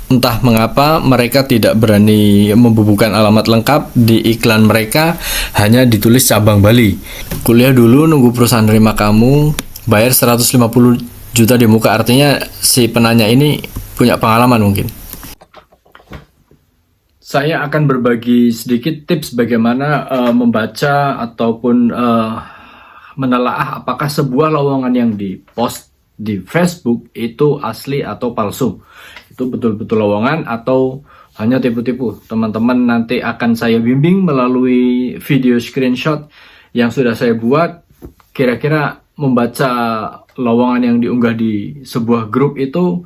Entah mengapa mereka tidak berani membubuhkan alamat lengkap di iklan mereka, hanya ditulis cabang Bali. Kuliah dulu nunggu perusahaan nerima kamu, bayar 150 juta di muka. Artinya si penanya ini punya pengalaman mungkin. Saya akan berbagi sedikit tips bagaimana membaca ataupun menelaah apakah sebuah lowongan yang dipost di Facebook itu asli atau palsu. Itu betul-betul lowongan atau hanya tipu-tipu. Teman-teman nanti akan saya bimbing melalui video screenshot yang sudah saya buat. Kira-kira membaca lowongan yang diunggah di sebuah grup itu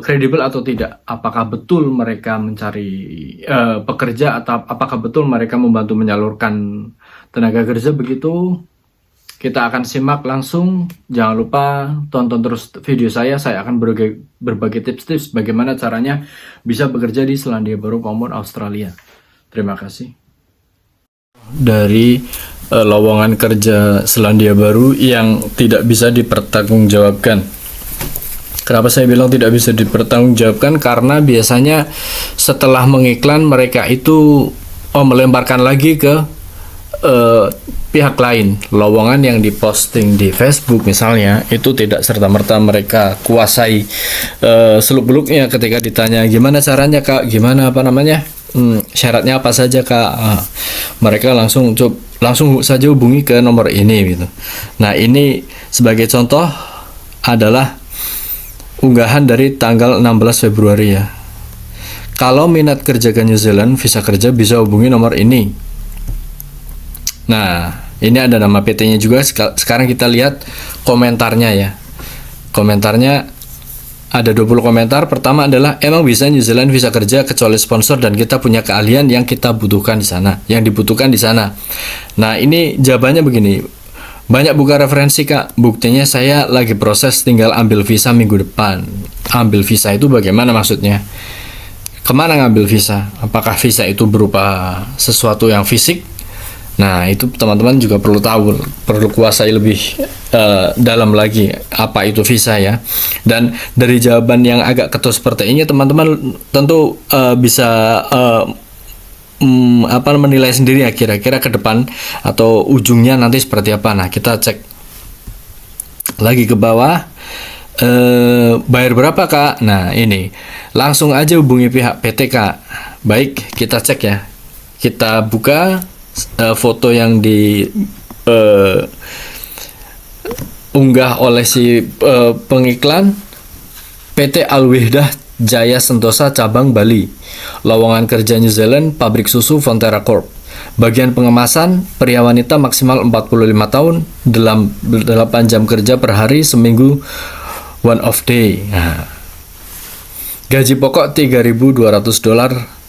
kredibel atau tidak? Apakah betul mereka mencari pekerja atau apakah betul mereka membantu menyalurkan tenaga kerja begitu? Kita akan simak langsung. Jangan lupa tonton terus video saya. Saya akan berbagi tips-tips bagaimana caranya bisa bekerja di Selandia Baru, Commonwealth Australia. Terima kasih. Dari lowongan kerja Selandia Baru yang tidak bisa dipertanggungjawabkan. Kenapa saya bilang tidak bisa dipertanggungjawabkan? Karena biasanya setelah mengiklan mereka itu melemparkan lagi ke pihak lain. Lowongan yang diposting di Facebook misalnya itu tidak serta-merta mereka kuasai seluk-beluknya. Ketika ditanya gimana caranya kak, gimana syaratnya apa saja kak, mereka langsung saja hubungi ke nomor ini gitu. Nah, ini sebagai contoh adalah unggahan dari tanggal 16 Februari ya. Kalau minat kerja ke New Zealand, visa kerja bisa hubungi nomor ini. Nah, ini ada nama PT-nya juga. Sekarang kita lihat komentarnya ya. Komentarnya ada 20 komentar. Pertama adalah emang bisa New Zealand visa kerja kecuali sponsor dan kita punya keahlian yang kita butuhkan di sana, yang dibutuhkan di sana. Nah, ini jawabannya begini. Banyak buka referensi kak. Buktinya saya lagi proses tinggal ambil visa minggu depan. Ambil visa itu bagaimana maksudnya? Kemana ngambil visa? Apakah visa itu berupa sesuatu yang fisik? Nah, itu teman-teman juga perlu tahu, perlu kuasai lebih dalam lagi apa itu visa ya. Dan dari jawaban yang agak ketus seperti ini, teman-teman tentu bisa menilai sendiri ya kira-kira ke depan atau ujungnya nanti seperti apa. Nah, kita cek lagi ke bawah. Bayar berapa kak? Nah, ini langsung aja hubungi pihak PT kak. Baik, kita cek ya. Kita buka foto yang unggah oleh si pengiklan PT Alwehdah Jaya Sentosa cabang Bali. Lowongan kerja New Zealand, pabrik susu Fonterra Corp. Bagian pengemasan, pria wanita maksimal 45 tahun, 8 jam kerja per hari, seminggu one off day. Nah, gaji pokok $3.200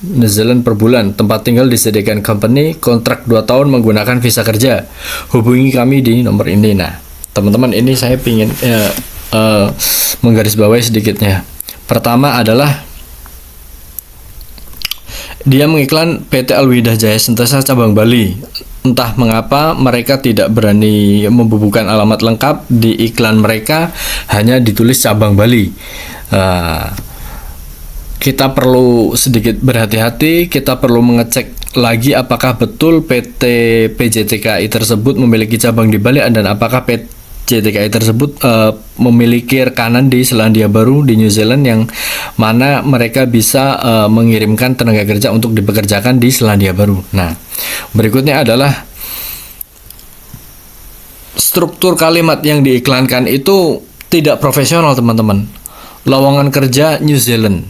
New Zealand per bulan. Tempat tinggal disediakan company. Kontrak 2 tahun menggunakan visa kerja. Hubungi kami di nomor ini. Nah, teman-teman, ini saya ingin menggarisbawahi sedikitnya. Pertama adalah dia mengiklan PT Alwehdah Jaya Sentosa cabang Bali. Entah mengapa mereka tidak berani membubuhkan alamat lengkap di iklan mereka, hanya ditulis cabang Bali. Kita perlu sedikit berhati-hati. Kita perlu mengecek lagi apakah betul PT PJTKI tersebut memiliki cabang di Bali dan apakah PJTKI tersebut memiliki rekanan di Selandia Baru di New Zealand yang mana mereka bisa mengirimkan tenaga kerja untuk dipekerjakan di Selandia Baru. Nah, berikutnya adalah struktur kalimat yang diiklankan itu tidak profesional, teman-teman. Lowongan kerja New Zealand.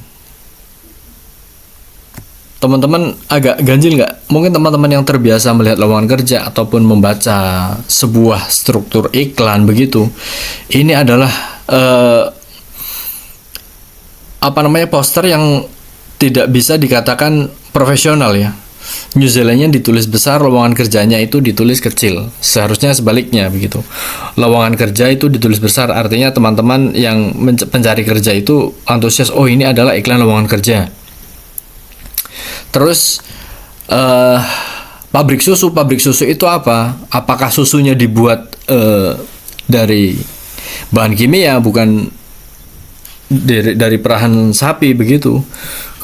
Teman-teman agak ganjil nggak? Mungkin teman-teman yang terbiasa melihat lowongan kerja ataupun membaca sebuah struktur iklan begitu, ini adalah poster yang tidak bisa dikatakan profesional ya. New Zealandnya ditulis besar, lowongan kerjanya itu ditulis kecil. Seharusnya sebaliknya begitu. Lowongan kerja itu ditulis besar, artinya teman-teman yang pencari kerja itu antusias. Oh, ini adalah iklan lowongan kerja. Terus pabrik susu itu apa? Apakah susunya dibuat dari bahan kimia, bukan dari perahan sapi begitu.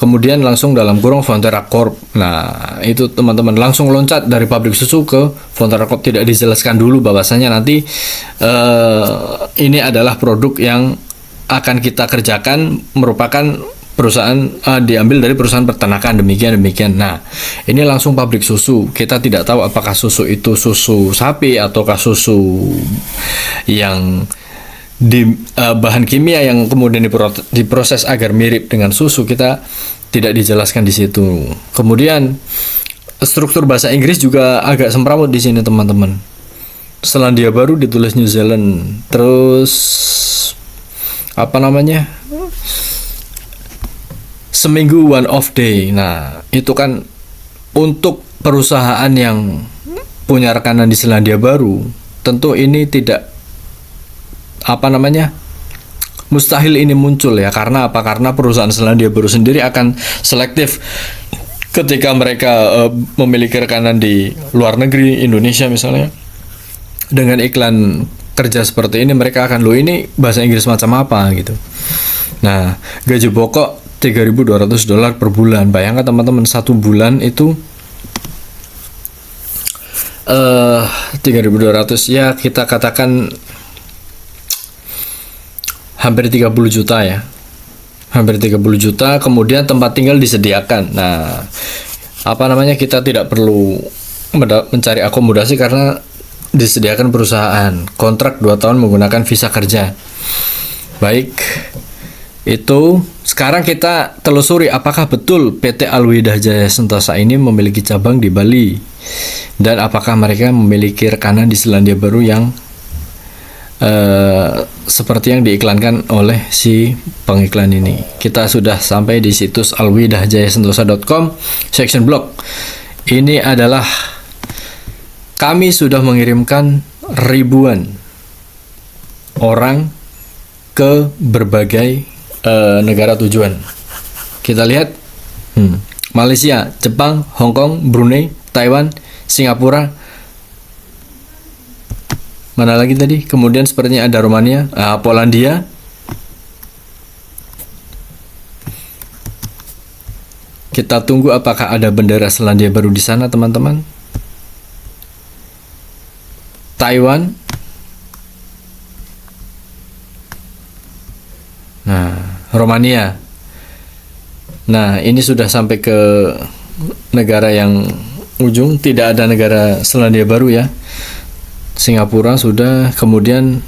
Kemudian langsung dalam kurung Fonterra Corp. Nah, itu teman-teman langsung loncat dari pabrik susu ke Fonterra Corp, tidak dijelaskan dulu bahwasanya nanti ini adalah produk yang akan kita kerjakan merupakan perusahaan diambil dari perusahaan peternakan demikian. Nah, ini langsung pabrik susu. Kita tidak tahu apakah susu itu susu sapi ataukah susu yang bahan kimia yang kemudian diproses agar mirip dengan susu, kita tidak dijelaskan di situ. Kemudian struktur bahasa Inggris juga agak semrawut di sini teman-teman. Selandia Baru ditulis New Zealand, terus seminggu one off day. Nah, itu kan untuk perusahaan yang punya rekanan di Selandia Baru, tentu ini tidak mustahil ini muncul ya. Karena apa? Karena perusahaan Selandia Baru sendiri akan selektif ketika mereka memiliki rekanan di luar negeri, Indonesia misalnya. Dengan iklan kerja seperti ini, mereka akan, loh ini bahasa Inggris macam apa gitu. Nah, gaji pokok $3.200 per bulan. Bayangkan teman-teman, satu bulan itu 3.200 ya, kita katakan hampir 30 juta ya. Hampir 30 juta, kemudian tempat tinggal disediakan. Nah, kita tidak perlu mencari akomodasi karena disediakan perusahaan. Kontrak 2 tahun menggunakan visa kerja. Baik, itu sekarang kita telusuri apakah betul PT Alwidah Jaya Sentosa ini memiliki cabang di Bali, dan apakah mereka memiliki rekanan di Selandia Baru yang seperti yang diiklankan oleh si pengiklan ini. Kita sudah sampai di situs alwidahjayasentosa.com section blog. Ini adalah, kami sudah mengirimkan ribuan orang ke berbagai negara tujuan. Kita lihat Malaysia, Jepang, Hong Kong, Brunei, Taiwan, Singapura, mana lagi tadi? Kemudian sepertinya ada Romania, Polandia, kita tunggu apakah ada bendera Selandia Baru di sana teman-teman. Taiwan, nah Romania. Nah, ini sudah sampai ke negara yang ujung, tidak ada negara Selandia Baru ya. Singapura sudah, kemudian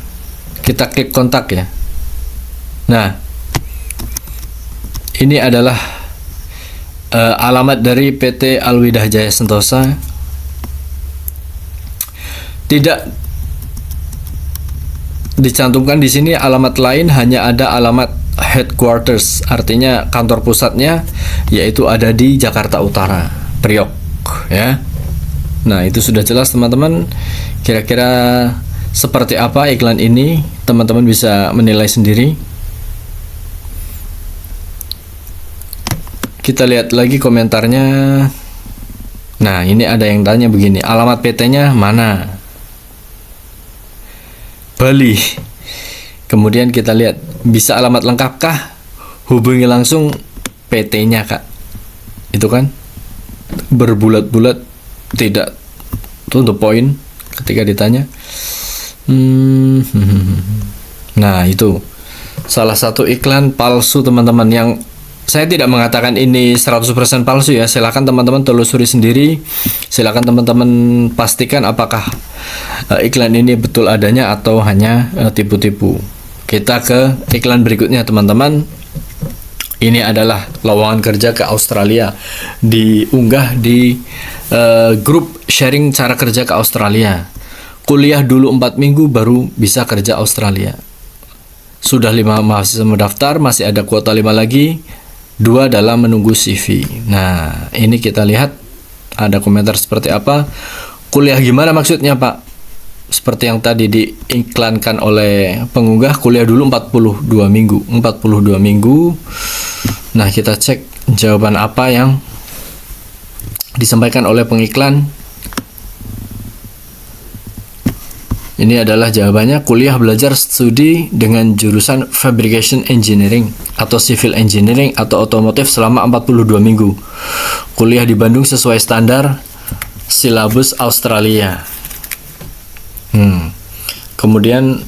kita klik kontak ya. Nah, ini adalah alamat dari PT Alwidah Jaya Sentosa. Tidak dicantumkan di sini alamat lain, hanya ada alamat headquarters, artinya kantor pusatnya, yaitu ada di Jakarta Utara, Priok ya. Nah, itu sudah jelas teman-teman. Kira-kira seperti apa iklan ini, teman-teman bisa menilai sendiri. Kita lihat lagi komentarnya. Nah, ini ada yang tanya begini, alamat PT-nya mana? Bali. Kemudian kita lihat, bisa alamat lengkapkah? Hubungi langsung PT-nya, Kak. Itu kan berbulat-bulat, tidak to the point ketika ditanya. Nah, itu salah satu iklan palsu teman-teman, yang saya tidak mengatakan ini 100% palsu ya. Silakan teman-teman telusuri sendiri. Silakan teman-teman pastikan apakah iklan ini betul adanya atau hanya tipu-tipu. Kita ke iklan berikutnya teman-teman. Ini adalah lowongan kerja ke Australia, diunggah di grup sharing cara kerja ke Australia. Kuliah dulu 4 minggu baru bisa kerja Australia. Sudah 5 mahasiswa mendaftar, masih ada kuota 5 lagi, 2 dalam menunggu CV. Nah, ini kita lihat ada komentar seperti apa. Kuliah gimana maksudnya, Pak? Seperti yang tadi diiklankan oleh pengunggah, kuliah dulu 42 minggu. 42 minggu. Nah, kita cek jawaban apa yang disampaikan oleh pengiklan. Ini adalah jawabannya, kuliah belajar studi dengan jurusan Fabrication Engineering atau Civil Engineering atau otomotif selama 42 minggu. Kuliah di Bandung sesuai standar silabus Australia. Kemudian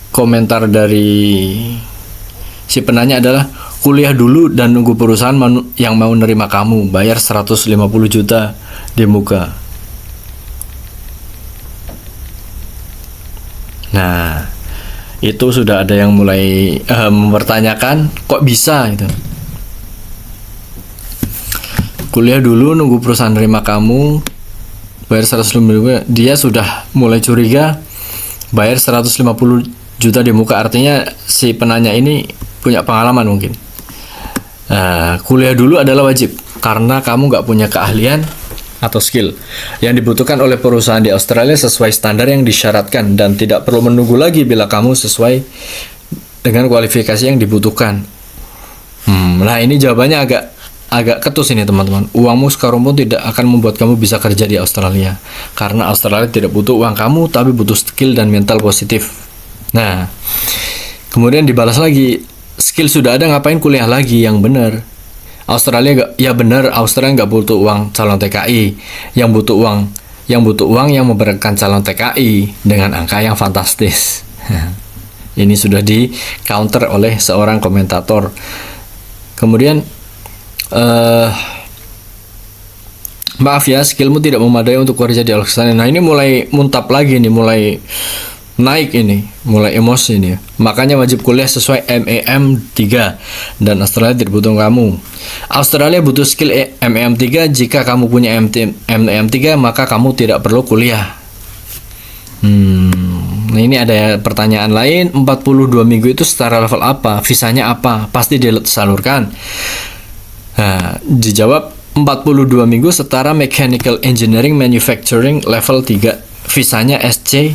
komentar dari si penanya adalah, kuliah dulu dan nunggu perusahaan yang mau nerima kamu, bayar 150 juta di muka. Nah, itu sudah ada yang mulai mempertanyakan, kok bisa gitu. Kuliah dulu nunggu perusahaan nerima kamu, bayar 150 juta. Dia sudah mulai curiga, bayar 150 juta di muka, artinya si penanya ini punya pengalaman mungkin. Kuliah dulu adalah wajib karena kamu nggak punya keahlian atau skill yang dibutuhkan oleh perusahaan di Australia sesuai standar yang disyaratkan, dan tidak perlu menunggu lagi bila kamu sesuai dengan kualifikasi yang dibutuhkan. Nah, ini jawabannya agak ketus ini teman-teman. Uangmu sekarang pun tidak akan membuat kamu bisa kerja di Australia, karena Australia tidak butuh uang kamu, tapi butuh skill dan mental positif. Nah, kemudian dibalas lagi, skill sudah ada, ngapain kuliah lagi? Yang benar, Australia Australia nggak butuh uang calon TKI. Yang butuh uang yang memberatkan calon TKI dengan angka yang fantastis. Ini sudah di counter oleh seorang komentator. Kemudian maaf ya, skillmu tidak memadai untuk kerja di Australia. Nah, ini mulai muntap lagi nih, mulai naik ini, mulai emosi ini. Makanya wajib kuliah sesuai MEM 3 dan Australia tidak butuh kamu. Australia butuh skill MEM 3. Jika kamu punya MEM 3, maka kamu tidak perlu kuliah. Nah, ini ada pertanyaan lain, 42 minggu itu setara level apa? Visanya apa? Pasti disalurkan. Nah, dijawab 42 minggu setara Mechanical Engineering Manufacturing level 3. Visanya SC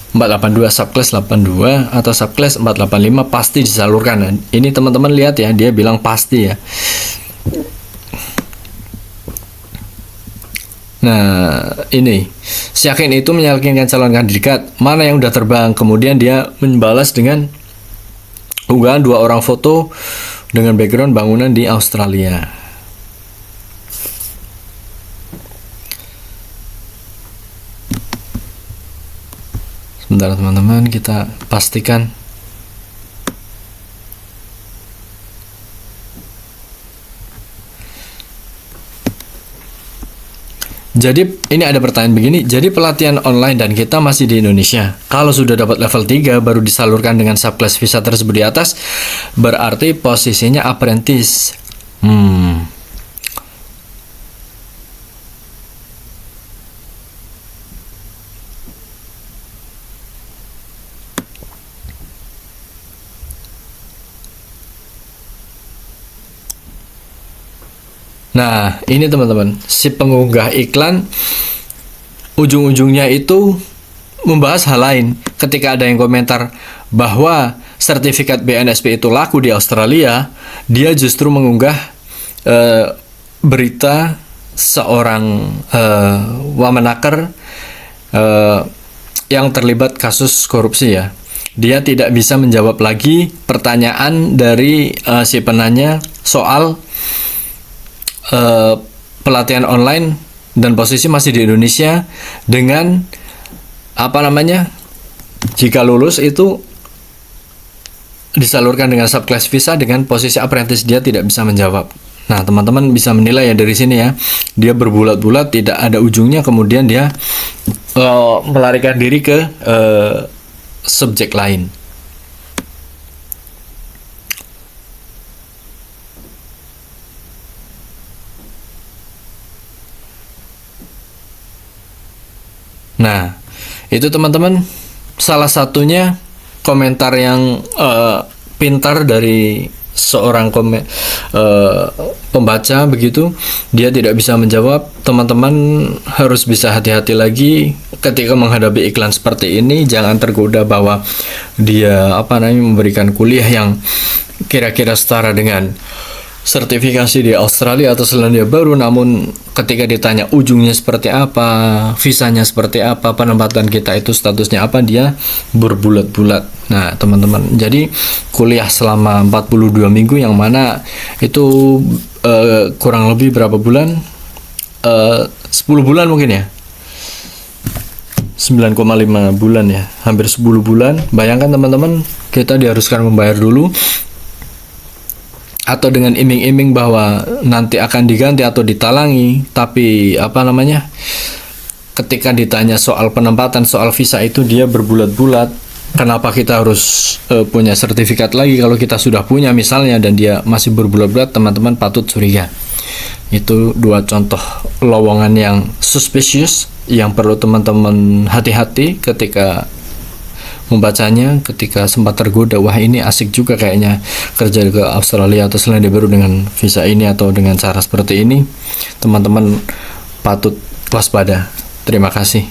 482, subclass 82 atau subclass 485, pasti disalurkan. Ini teman-teman lihat ya, dia bilang pasti ya. Nah, ini si yakin itu meyakinkan calon kandidat mana yang udah terbang. Kemudian dia membalas dengan unggahan 2 orang foto dengan background bangunan di Australia. Sebentar teman-teman, kita pastikan. Jadi ini ada pertanyaan begini, jadi pelatihan online dan kita masih di Indonesia. Kalau sudah dapat level 3 baru disalurkan dengan subclass visa tersebut di atas, berarti posisinya apprentice. Nah, ini teman-teman, si pengunggah iklan ujung-ujungnya itu membahas hal lain. Ketika ada yang komentar bahwa sertifikat BNSP itu laku di Australia, dia justru mengunggah berita seorang wamenaker yang terlibat kasus korupsi ya. Dia tidak bisa menjawab lagi pertanyaan dari si penanya soal pelatihan online dan posisi masih di Indonesia dengan jika lulus itu disalurkan dengan subclass visa dengan posisi apprentice. Dia tidak bisa menjawab. Nah, teman-teman bisa menilai ya dari sini ya, dia berbulat-bulat tidak ada ujungnya, kemudian dia melarikan diri ke subjek lain. Nah, itu teman-teman salah satunya komentar yang pintar dari seorang pembaca begitu. Dia tidak bisa menjawab. Teman-teman harus bisa hati-hati lagi ketika menghadapi iklan seperti ini. Jangan tergoda bahwa dia memberikan kuliah yang kira-kira setara dengan sertifikasi di Australia atau Selandia Baru, namun ketika ditanya ujungnya seperti apa, visanya seperti apa, penempatan kita itu statusnya apa, dia berbulat-bulat. Nah, teman-teman, jadi kuliah selama 42 minggu yang mana itu kurang lebih berapa bulan? 10 bulan mungkin ya. 9,5 bulan ya, hampir 10 bulan. Bayangkan teman-teman, kita diharuskan membayar dulu, atau dengan iming-iming bahwa nanti akan diganti atau ditalangi, tapi ketika ditanya soal penempatan, soal visa itu dia berbulat-bulat. Kenapa kita harus punya sertifikat lagi kalau kita sudah punya misalnya, dan dia masih berbulat-bulat? Teman-teman patut curiga. Itu dua contoh lowongan yang suspicious yang perlu teman-teman hati-hati ketika membacanya, ketika sempat tergoda, wah ini asik juga kayaknya kerja ke Australia atau Selandia Baru dengan visa ini atau dengan cara seperti ini. Teman-teman patut waspada. Terima kasih.